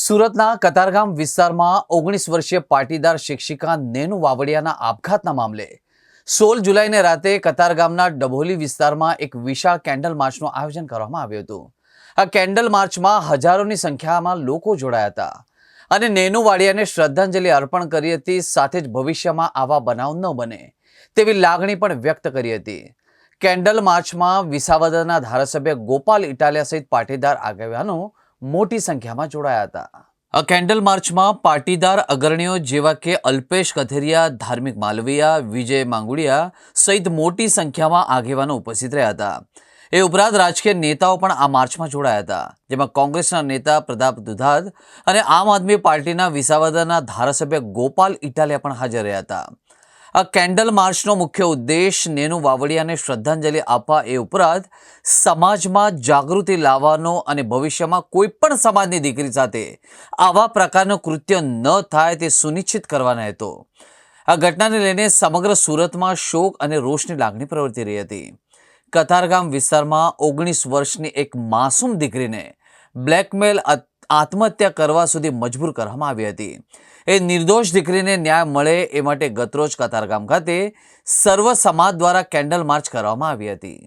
સુરતના કતારગામ વિસ્તારમાં 19 વર્ષીય પાટીદાર શિક્ષિકા નેનુ વાવડિયાના આપઘાતના મામલે 16 જુલાઈને રાતે કતારગામના ડભોલી વિસ્તારમાં એક વિશાળ કેન્ડલ માર્ચનું આયોજન કરવામાં આવ્યું હતું. આ કેન્ડલ માર્ચમાં હજારોની સંખ્યામાં લોકો જોડાયા હતા અને નેનુ વાડિયાને શ્રદ્ધાંજલિ અર્પણ કરી હતી. સાથે જ ભવિષ્યમાં આવા બનાવ ન બને તેવી લાગણી પણ વ્યક્ત કરી હતી. કેન્ડલ માર્ચમાં વિસાવદરના ધારાસભ્ય ગોપાલ ઇટાલિયા સહિત પાટીદાર આગેવાનો મોટી સંખ્યામાં જોડાયા હતા. આ કેન્ડલ માર્ચમાં પાટીદાર અગ્રણીઓ જેવા કે અલ્પેશ કથિરિયા, ધાર્મિક માલવીયા, વિજય માંગુડિયા સહિત મોટી સંખ્યામાં આગેવાનો ઉપસ્થિત રહ્યા હતા. એ ઉપરાંત રાજકીય નેતાઓ પણ આ માર્ચમાં જોડાયા હતા, જેમાં કોંગ્રેસના નેતા પ્રતાપ દુધાત અને આમ આદમી પાર્ટીના વિસાવદરના ધારાસભ્ય ગોપાલ ઇટાલિયા પણ હાજર રહ્યા હતા. આ કેન્ડલ માર્ચનો મુખ્ય ઉદ્દેશ નેનુ વાવડિયાને શ્રદ્ધાંજલિ આપવા એ ઉપરાંત સમાજમાં જાગૃતિ લાવવાનો અને ભવિષ્યમાં કોઈ પણ સમાજની દીકરી સાથે આવા પ્રકારનું કૃત્ય ન થાય તે સુનિશ્ચિત કરવાનો હતો. આ ઘટનાને લઈને સમગ્ર સુરતમાં શોક અને રોષની લાગણી પ્રવર્તી રહી હતી. કતારગામ વિસ્તારમાં 19 વર્ષની એક માસૂમ દીકરીને બ્લેકમેલ આત્મહત્યા કરવા સુધી મજબૂર કરવામાં આવી હતી. એ નિર્દોષ દીકરીને ન્યાય મળે એ માટે ગતરોજ કતારગામ ખાતે સર્વ સમાજ દ્વારા કેન્ડલ માર્ચ કરવામાં આવી હતી.